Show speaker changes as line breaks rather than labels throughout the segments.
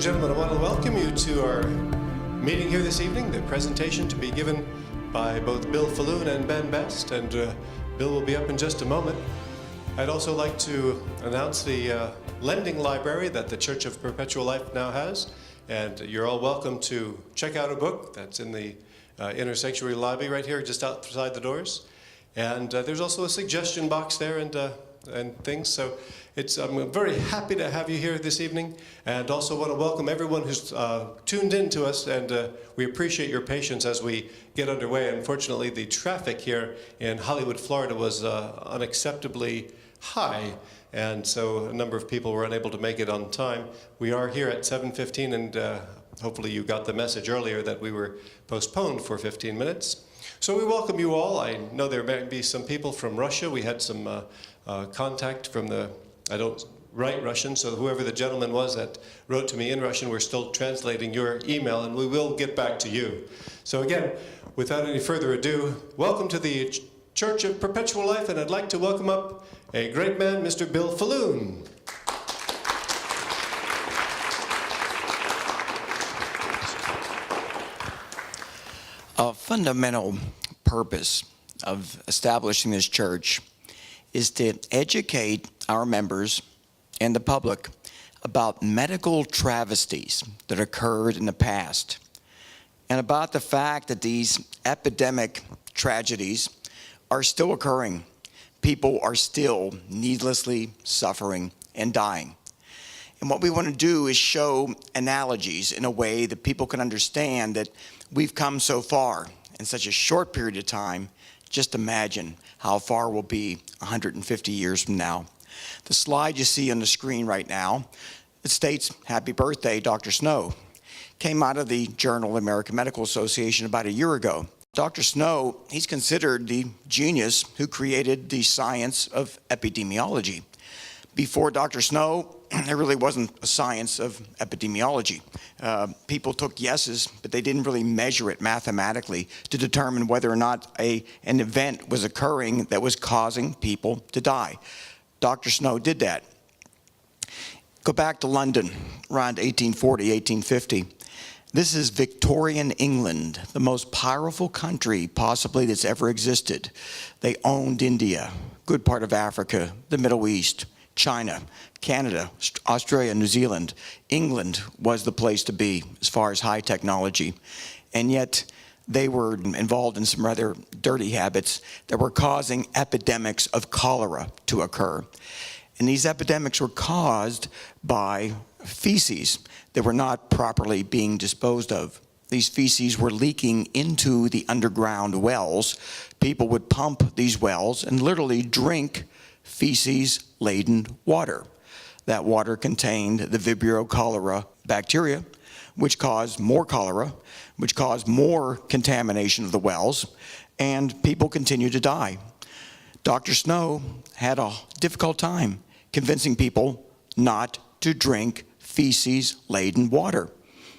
gentlemen, I want to welcome you to our meeting here this evening, the presentation to be given by both Bill Faloon and Ben Best, and Bill will be up in just a moment. I'd also like to announce the lending library that the Church of Perpetual Life now has, and you're all welcome to check out a book that's in the inner sanctuary lobby right here just outside the doors. And there's also a suggestion box there and things. So I'm very happy to have you here this evening, and also want to welcome everyone who's tuned in to us, and we appreciate your patience as we get underway. Unfortunately, the traffic here in Hollywood, Florida was unacceptably high, and so a number of people were unable to make it on time. We are here at 7:15, and hopefully you got the message earlier that we were postponed for 15 minutes. So we welcome you all. I know there may be some people from Russia. We had some contact from I don't write Russian, so whoever the gentleman was that wrote to me in Russian, we're still translating your email, and we will get back to you. So again, without any further ado, welcome to the Church of Perpetual Life, and I'd like to welcome up a great man, Mr. Bill Faloon.
A fundamental purpose of establishing this church is to educate our members and the public about medical travesties that occurred in the past, and about the fact that these epidemic tragedies are still occurring. People are still needlessly suffering and dying. And what we want to do is show analogies in a way that people can understand that we've come so far in such a short period of time. Just imagine how far we'll be 150 years from now. The slide you see on the screen right now, it states, "Happy birthday, Dr. Snow." Came out of the Journal of the American Medical Association about a year ago. Dr. Snow, he's considered the genius who created the science of epidemiology. Before Dr. Snow, there really wasn't a science of epidemiology. People took guesses, but they didn't really measure it mathematically to determine whether or not an event was occurring that was causing people to die. Dr. Snow did that. Go back to London around 1840, 1850. This is Victorian England, the most powerful country possibly that's ever existed. They owned India, good part of Africa, the Middle East, China, Canada, Australia, New Zealand. England was the place to be as far as high technology. And yet they were involved in some rather dirty habits that were causing epidemics of cholera to occur. And these epidemics were caused by feces that were not properly being disposed of. These feces were leaking into the underground wells. People would pump these wells and literally drink feces-laden water. That water contained the Vibrio cholera bacteria, which caused more cholera, which caused more contamination of the wells, and people continued to die. Dr. Snow had a difficult time convincing people not to drink feces-laden water.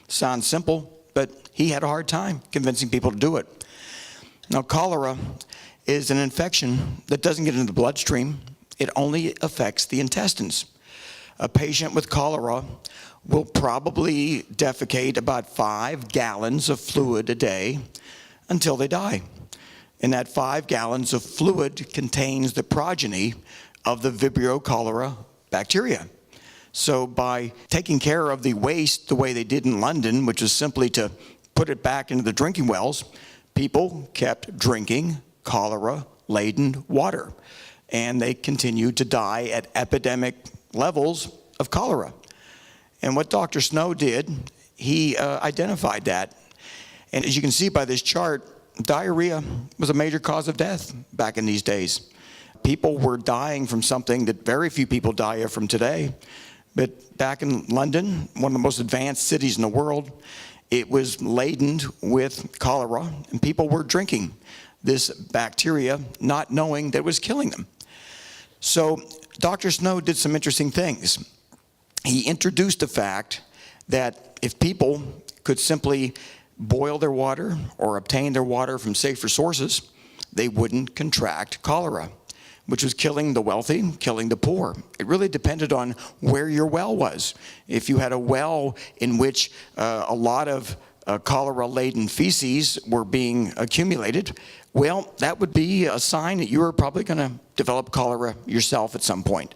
Sounds simple, but he had a hard time convincing people to do it. Now, cholera is an infection that doesn't get into the bloodstream. It only affects the intestines. A patient with cholera will probably defecate about 5 gallons of fluid a day until they die. And that 5 gallons of fluid contains the progeny of the Vibrio cholera bacteria. So by taking care of the waste the way they did in London, which was simply to put it back into the drinking wells, people kept drinking cholera-laden water. And they continued to die at epidemic levels of cholera. And what Dr. Snow did, he identified that. And as you can see by this chart, diarrhea was a major cause of death back in these days. People were dying from something that very few people die of from today. But back in London, one of the most advanced cities in the world, it was laden with cholera, and people were drinking this bacteria, not knowing that it was killing them. So Dr. Snow did some interesting things. He introduced the fact that if people could simply boil their water or obtain their water from safer sources, they wouldn't contract cholera. which was killing the wealthy, killing the poor. It really depended on where your well was. If you had a well in which a lot of cholera-laden feces were being accumulated, well, that would be a sign that you were probably going to develop cholera yourself at some point.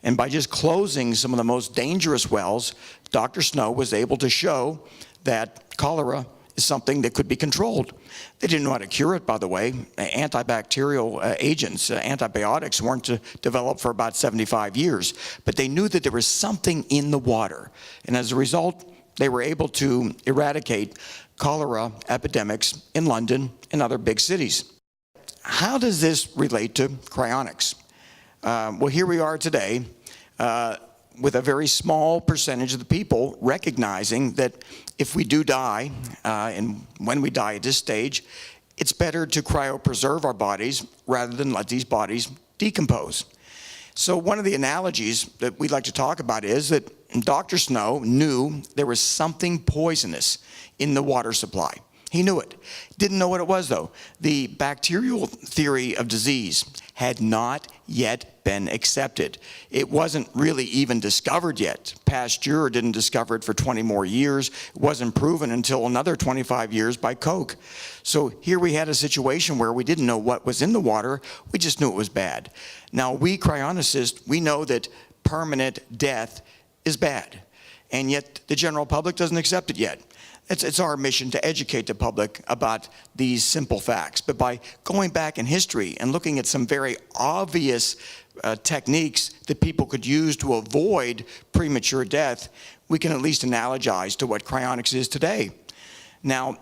And by just closing some of the most dangerous wells, Dr. Snow was able to show that cholera is something that could be controlled. They didn't know how to cure it, by the way. Antibacterial agents, antibiotics, weren't developed for about 75 years. But they knew that there was something in the water. And as a result, they were able to eradicate cholera epidemics in London and other big cities. How does this relate to cryonics? Well, here we are today with a very small percentage of the people recognizing that if we do die, and when we die at this stage, it's better to cryopreserve our bodies rather than let these bodies decompose. So one of the analogies that we'd like to talk about is that Dr. Snow knew there was something poisonous in the water supply. He knew it. Didn't know what it was, though. The bacterial theory of disease had not yet been accepted. It wasn't really even discovered yet. Pasteur didn't discover it for 20 more years. It wasn't proven until another 25 years by Koch. So here we had a situation where we didn't know what was in the water. We just knew it was bad. Now, we cryonicists, we know that permanent death is bad, and yet the general public doesn't accept it yet. It's our mission to educate the public about these simple facts. But by going back in history and looking at some very obvious techniques that people could use to avoid premature death, we can at least analogize to what cryonics is today. Now,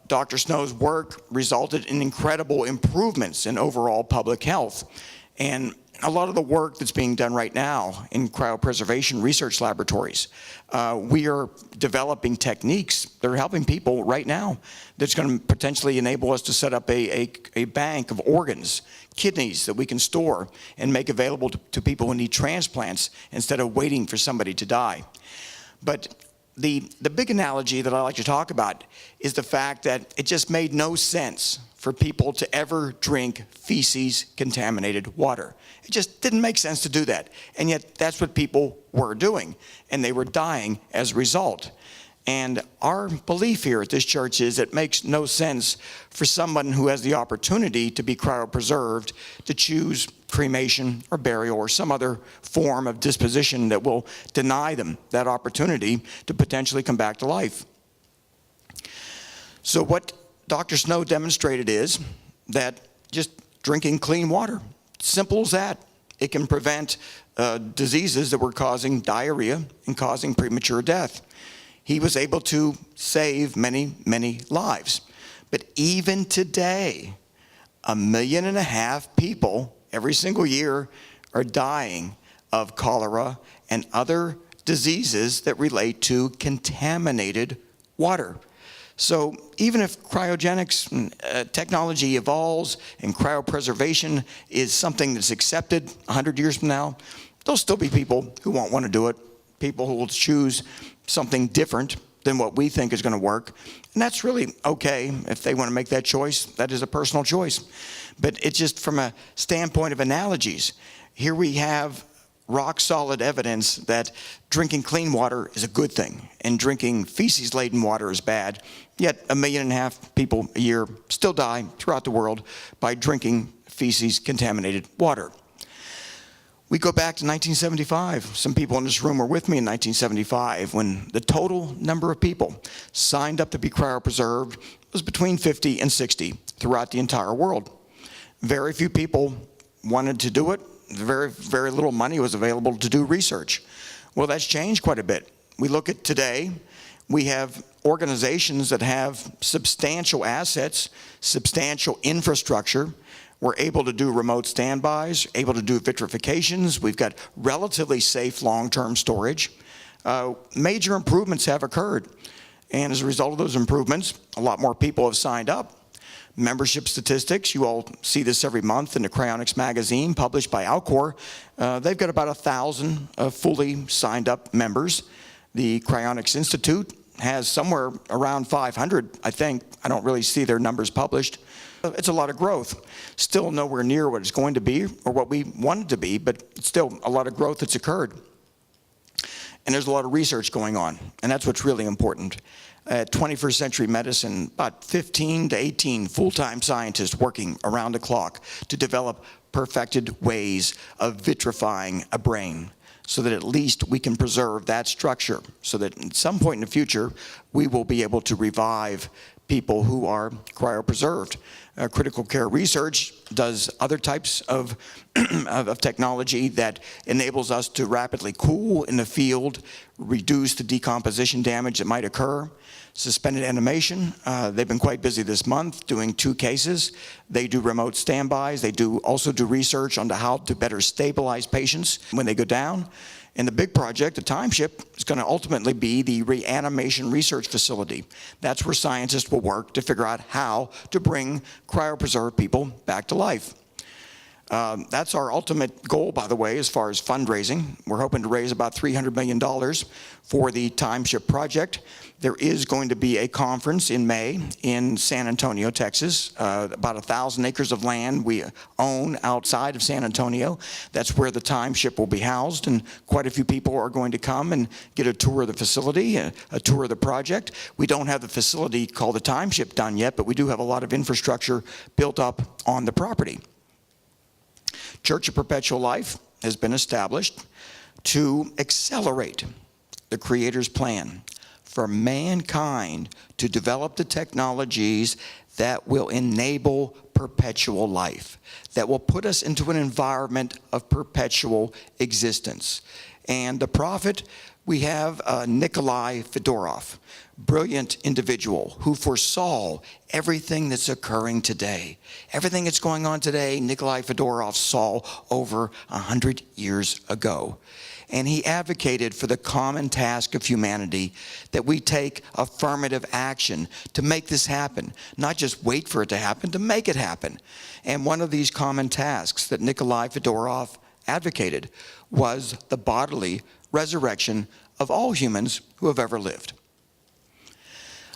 Dr. Snow's work resulted in incredible improvements in overall public health. And a lot of the work that's being done right now in cryopreservation research laboratories, we are developing techniques that are helping people right now that's going to potentially enable us to set up a bank of organs, kidneys that we can store and make available to people who need transplants instead of waiting for somebody to die. But the big analogy that I like to talk about is the fact that it just made no sense for people to ever drink feces-contaminated water. It just didn't make sense to do that. And yet that's what people were doing, and they were dying as a result. And our belief here at this church is it makes no sense for someone who has the opportunity to be cryopreserved to choose cremation or burial or some other form of disposition that will deny them that opportunity to potentially come back to life. So what Dr. Snow demonstrated is that just drinking clean water, simple as that, it can prevent diseases that were causing diarrhea and causing premature death. He was able to save many, many lives. But even today, 1.5 million people every single year are dying of cholera and other diseases that relate to contaminated water. So even if cryogenics technology evolves and cryopreservation is something that's accepted 100 years from now, there'll still be people who won't want to do it, people who will choose something different than what we think is going to work. And that's really okay if they want to make that choice. That is a personal choice. But it's just from a standpoint of analogies. Here we have rock-solid evidence that drinking clean water is a good thing and drinking feces-laden water is bad, yet 1.5 million people a year still die throughout the world by drinking feces-contaminated water. We go back to 1975. Some people in this room were with me in 1975 when the total number of people signed up to be cryopreserved was between 50 and 60 throughout the entire world. Very few people wanted to do it. Very, very little money was available to do research. Well, that's changed quite a bit. We look at today, we have organizations that have substantial assets, substantial infrastructure. We're able to do remote standbys, able to do vitrifications. We've got relatively safe long-term storage. Major improvements have occurred. And as a result of those improvements, a lot more people have signed up. Membership statistics, you all see this every month in the Cryonics magazine published by Alcor. They've got about 1,000 fully signed up members. The Cryonics Institute has somewhere around 500, I think. I don't really see their numbers published. It's a lot of growth. Still nowhere near what it's going to be or what we want it to be, but still a lot of growth that's occurred. And there's a lot of research going on, and that's what's really important. At 21st Century Medicine, about 15 to 18 full-time scientists working around the clock to develop perfected ways of vitrifying a brain so that at least we can preserve that structure, so that at some point in the future, we will be able to revive people who are cryopreserved. Critical care research does other types of, of technology that enables us to rapidly cool in the field, reduce the decomposition damage that might occur. Suspended animation, they've been quite busy this month doing 2 cases. They do remote standbys. They also do research on how to better stabilize patients when they go down. And the big project, the time ship, is going to ultimately be the reanimation research facility. That's where scientists will work to figure out how to bring cryopreserved people back to life. That's our ultimate goal, by the way, as far as fundraising. We're hoping to raise about $300 million for the time ship project. There is going to be a conference in May in San Antonio, Texas, about 1,000 acres of land we own outside of San Antonio. That's where the time ship will be housed, and quite a few people are going to come and get a tour of the facility, a tour of the project. We don't have the facility called the time ship done yet, but we do have a lot of infrastructure built up on the property. Church of Perpetual Life has been established to accelerate the Creator's plan for mankind to develop the technologies that will enable perpetual life, that will put us into an environment of perpetual existence. And the prophet, we have Nikolai Fedorov, brilliant individual who foresaw everything that's occurring today. Everything that's going on today, Nikolai Fedorov saw over 100 years ago. And he advocated for the common task of humanity, that we take affirmative action to make this happen, not just wait for it to happen, to make it happen. And one of these common tasks that Nikolai Fedorov advocated was the bodily resurrection of all humans who have ever lived.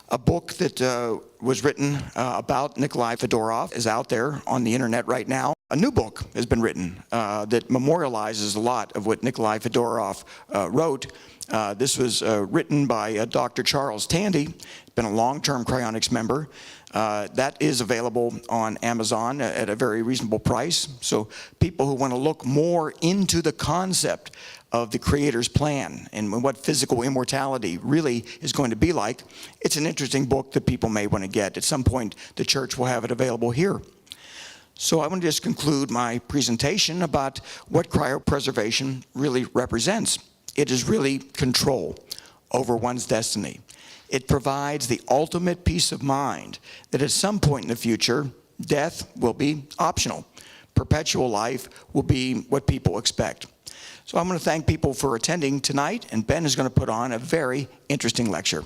A book that was written about Nikolai Fedorov is out there on the internet right now. A new book has been written that memorializes a lot of what Nikolai Fedorov wrote. This was written by Dr. Charles Tandy, been a long-term Cryonics member. That is available on Amazon at a very reasonable price. So people who want to look more into the concept of the Creator's plan and what physical immortality really is going to be like, it's an interesting book that people may want to get. At some point, the church will have it available here. So I want to just conclude my presentation about what cryopreservation really represents. It is really control over one's destiny. It provides the ultimate peace of mind that at some point in the future, death will be optional. Perpetual life will be what people expect. So I'm going to thank people for attending tonight, and Ben is going to put on a very interesting lecture.